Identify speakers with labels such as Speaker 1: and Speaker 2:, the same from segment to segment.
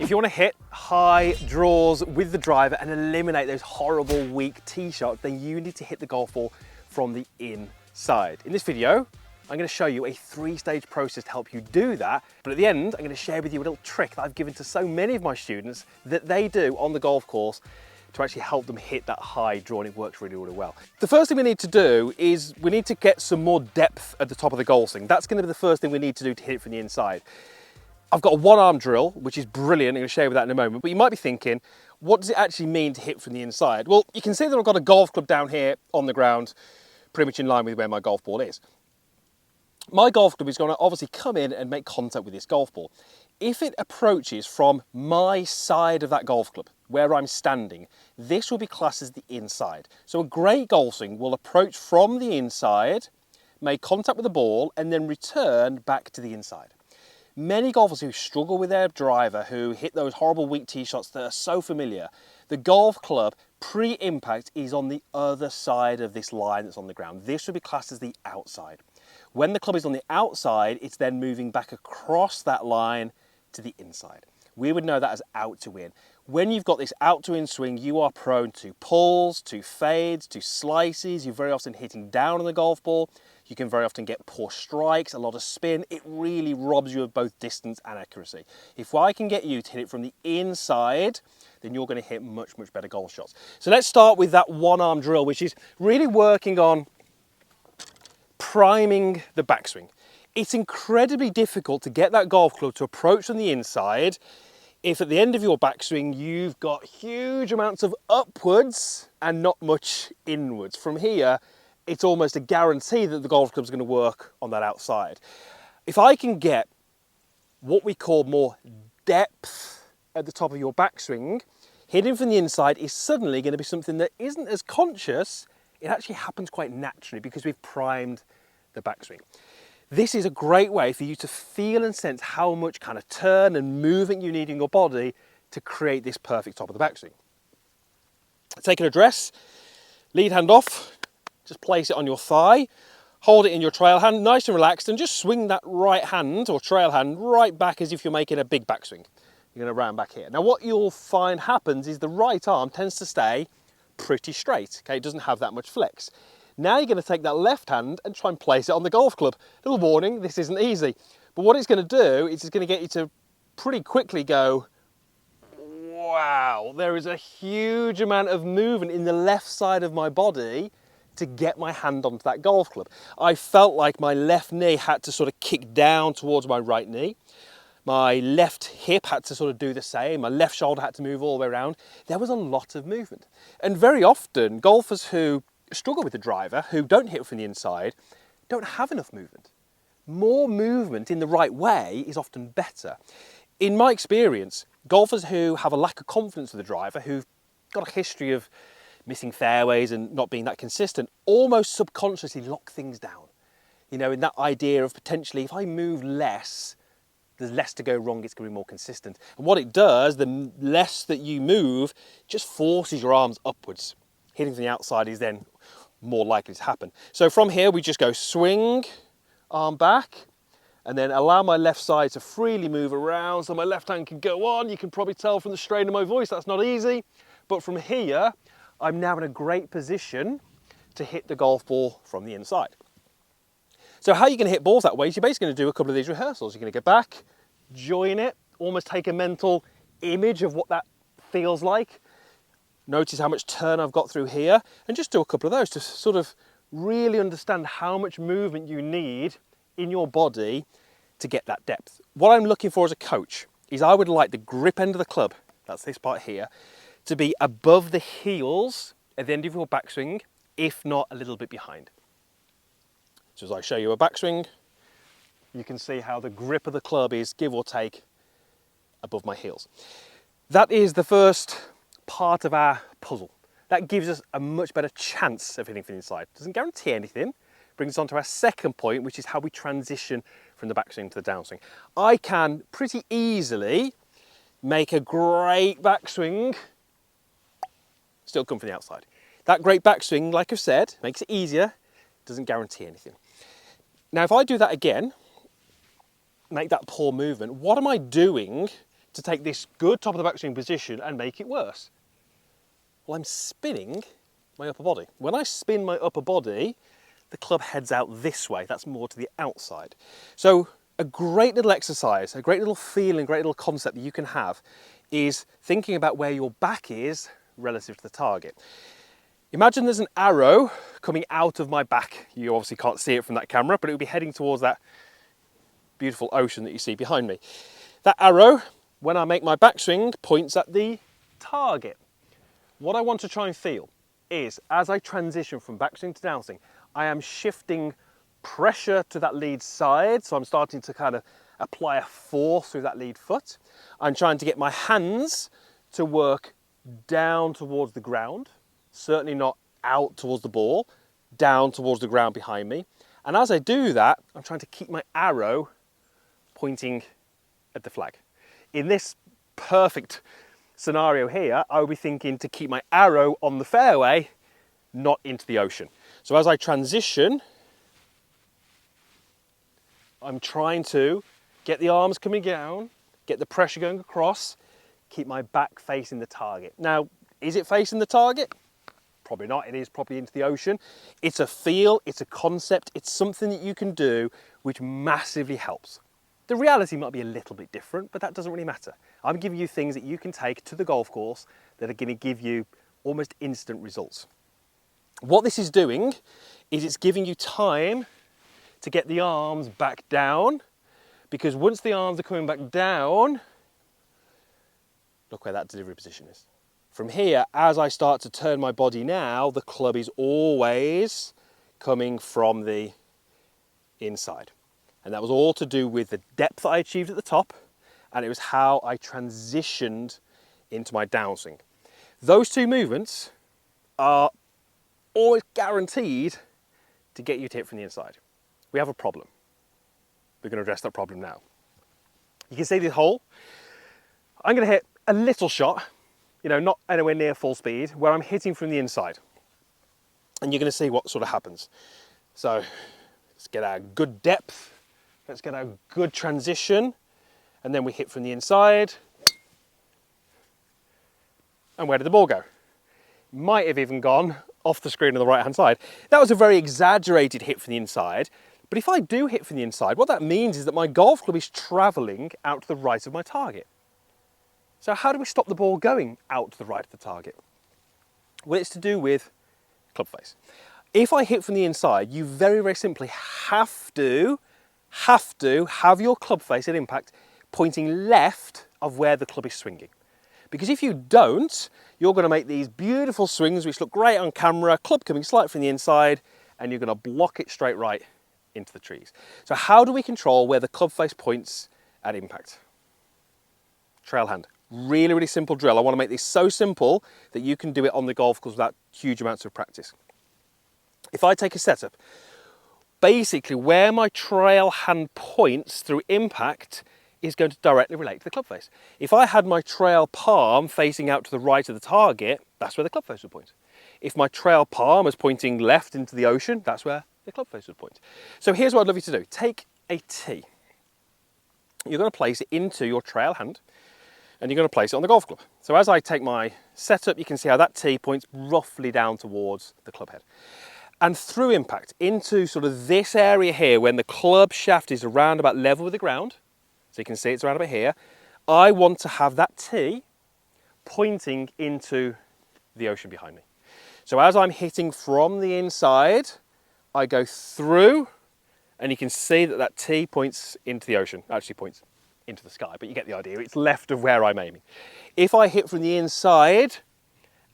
Speaker 1: If you want to hit high draws with the driver and eliminate those horrible weak tee shots, then you need to hit the golf ball from the inside. In this video, I'm going to show you a 3-stage process to help you do that. But at the end, I'm going to share with you a little trick that I've given to so many of my students that they do on the golf course to actually help them hit that high draw, and it works really, really well. The first thing we need to do is we need to get some more depth at the top of the golf swing. That's going to be the first thing we need to do to hit it from the inside. I've got a one-arm drill, which is brilliant. I'm going to share with that in a moment. But you might be thinking, what does it actually mean to hit from the inside? Well, you can see that I've got a golf club down here on the ground, pretty much in line with where my golf ball is. My golf club is going to obviously come in and make contact with this golf ball. If it approaches from my side of that golf club, where I'm standing, this will be classed as the inside. So a great golf swing will approach from the inside, make contact with the ball, and then return back to the inside. Many golfers who struggle with their driver, who hit those horrible weak tee shots that are so familiar, the golf club pre-impact is on the other side of this line that's on the ground. This would be classed as the outside. When the club is on the outside, it's then moving back across that line to the inside. We would know that as out to in. When you've got this out to in swing, you are prone to pulls, to fades, to slices. You're very often hitting down on the golf ball. You can very often get poor strikes, a lot of spin. It really robs you of both distance and accuracy. If I can get you to hit it from the inside, then you're going to hit much, much better golf shots. So let's start with that one-arm drill, which is really working on priming the backswing. It's incredibly difficult to get that golf club to approach from the inside if at the end of your backswing you've got huge amounts of upwards and not much inwards. From here, it's almost a guarantee that the golf club is going to work on that outside. If I can get what we call more depth at the top of your backswing, hitting from the inside is suddenly going to be something that isn't as conscious. It actually happens quite naturally because we've primed the backswing. This is a great way for you to feel and sense how much kind of turn and movement you need in your body to create this perfect top of the backswing. Take an address, lead hand off, just place it on your thigh, hold it in your trail hand, nice and relaxed, and just swing that right hand or trail hand right back as if you're making a big backswing. You're going to round back here. Now what you'll find happens is the right arm tends to stay pretty straight, okay? It doesn't have that much flex. Now you're going to take that left hand and try and place it on the golf club. Little warning, this isn't easy. But what it's going to do is it's going to get you to pretty quickly go, wow, there is a huge amount of movement in the left side of my body to get my hand onto that golf club. I felt like my left knee had to sort of kick down towards my right knee. My left hip had to sort of do the same. My left shoulder had to move all the way around. There was a lot of movement. And very often, golfers who struggle with the driver, who don't hit from the inside, don't have enough movement. More movement in the right way is often better. In my experience, golfers who have a lack of confidence with the driver, who've got a history of missing fairways and not being that consistent, almost subconsciously lock things down. You know, in that idea of potentially, if I move less, there's less to go wrong, it's going to be more consistent. And what it does, the less that you move, just forces your arms upwards. Hitting from the outside is then more likely to happen. So from here, we just go swing, arm back, and then allow my left side to freely move around so my left hand can go on. You can probably tell from the strain of my voice, that's not easy. But from here, I'm now in a great position to hit the golf ball from the inside. So how you're going to hit balls that way is you're basically going to do a couple of these rehearsals. You're going to go back, join it, almost take a mental image of what that feels like. Notice how much turn I've got through here, and just do a couple of those to sort of really understand how much movement you need in your body to get that depth. What I'm looking for as a coach is I would like the grip end of the club, that's this part here, to be above the heels at the end of your backswing, if not a little bit behind. So as I show you a backswing, you can see how the grip of the club is, give or take, above my heels. That is the first part of our puzzle. That gives us a much better chance of hitting from the inside. Doesn't guarantee anything. Brings us on to our second point, which is how we transition from the backswing to the downswing. I can pretty easily make a great backswing, still come from the outside. That great backswing, like I've said, makes it easier, doesn't guarantee anything. Now, if I do that again, make that poor movement, what am I doing to take this good top of the backswing position and make it worse? Well, I'm spinning my upper body. When I spin my upper body, the club heads out this way. That's more to the outside. So a great little exercise, a great little feeling, great little concept that you can have is thinking about where your back is relative to the target. Imagine there's an arrow coming out of my back. You obviously can't see it from that camera, but it would be heading towards that beautiful ocean that you see behind me. That arrow, when I make my backswing, points at the target. What I want to try and feel is, as I transition from backswing to downswing, I am shifting pressure to that lead side, so I'm starting to kind of apply a force through that lead foot. I'm trying to get my hands to work down towards the ground, certainly not out towards the ball, down towards the ground behind me. And as I do that, I'm trying to keep my arrow pointing at the flag. In this perfect scenario here, I would be thinking to keep my arrow on the fairway, not into the ocean. So as I transition, I'm trying to get the arms coming down, get the pressure going across, keep my back facing the target. Now, is it facing the target? Probably not. It is probably into the ocean. It's a feel, it's a concept, it's something that you can do which massively helps. The reality might be a little bit different, but that doesn't really matter. I'm giving you things that you can take to the golf course that are going to give you almost instant results. What this is doing is it's giving you time to get the arms back down, because once the arms are coming back down, look where that delivery position is. From here, as I start to turn my body now, the club is always coming from the inside. And that was all to do with the depth that I achieved at the top, and it was how I transitioned into my downswing. Those two movements are always guaranteed to get you to hit from the inside. We have a problem. We're going to address that problem now. You can see this hole. I'm going to hit a little shot, not anywhere near full speed, where I'm hitting from the inside. And you're going to see what sort of happens. So let's get our good depth. Let's get our good transition. And then we hit from the inside. And where did the ball go? Might have even gone off the screen on the right-hand side. That was a very exaggerated hit from the inside. But if I do hit from the inside, what that means is that my golf club is travelling out to the right of my target. So how do we stop the ball going out to the right of the target? Well, it's to do with club face. If I hit from the inside, you very, very simply have to have your club face at impact pointing left of where the club is swinging. Because if you don't, you're going to make these beautiful swings which look great on camera, club coming slightly from the inside, and you're going to block it straight right into the trees. So how do we control where the club face points at impact? Trail hand. Really, really simple drill. I want to make this so simple that you can do it on the golf course without huge amounts of practice. If I take a setup, basically where my trail hand points through impact is going to directly relate to the club face. If I had my trail palm facing out to the right of the target, that's where the club face would point. If my trail palm is pointing left into the ocean, that's where the club face would point. So here's what I'd love you to do. Take a tee. You're going to place it into your trail hand, and you're going to place it on the golf club. So as I take my setup, you can see how that tee points roughly down towards the club head. And through impact into sort of this area here, when the club shaft is around about level with the ground, so you can see it's around about here, I want to have that tee pointing into the ocean behind me. So as I'm hitting from the inside, I go through, and you can see that that tee points into the ocean, actually points into the sky, but you get the idea. It's left of where I'm aiming. If I hit from the inside,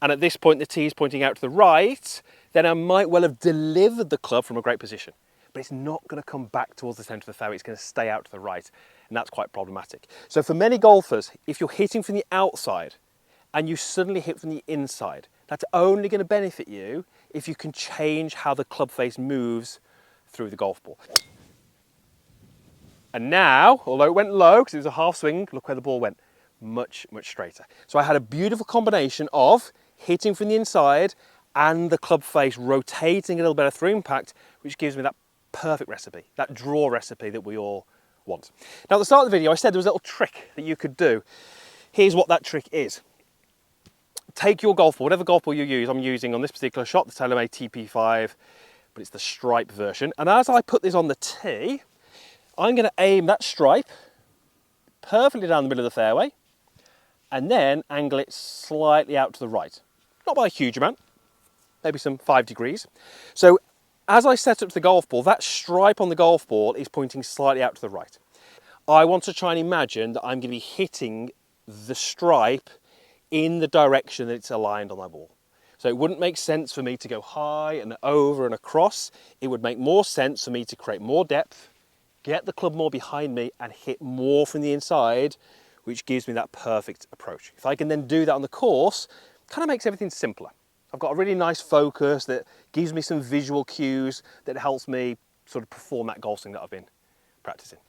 Speaker 1: and at this point the tee is pointing out to the right, then I might well have delivered the club from a great position, but it's not going to come back towards the centre of the fairway. It's going to stay out to the right, and that's quite problematic. So for many golfers, if you're hitting from the outside and you suddenly hit from the inside, that's only going to benefit you if you can change how the club face moves through the golf ball. And now, although it went low because it was a half swing, look where the ball went, much, much straighter. So I had a beautiful combination of hitting from the inside and the club face rotating a little better through impact, which gives me that perfect recipe, that draw recipe that we all want. Now at the start of the video I said there was a little trick that you could do. Here's what that trick is. Take your golf ball, whatever golf ball you use. I'm using on this particular shot the TaylorMade TP5, but it's the stripe version. And as I put this on the tee, I'm going to aim that stripe perfectly down the middle of the fairway and then angle it slightly out to the right. Not by a huge amount, maybe some 5 degrees. So as I set up the golf ball, that stripe on the golf ball is pointing slightly out to the right. I want to try and imagine that I'm going to be hitting the stripe in the direction that it's aligned on my ball. So it wouldn't make sense for me to go high and over and across. It would make more sense for me to create more depth, get the club more behind me and hit more from the inside, which gives me that perfect approach. If I can then do that on the course, it kind of makes everything simpler. I've got a really nice focus that gives me some visual cues that helps me sort of perform that golf swing that I've been practicing.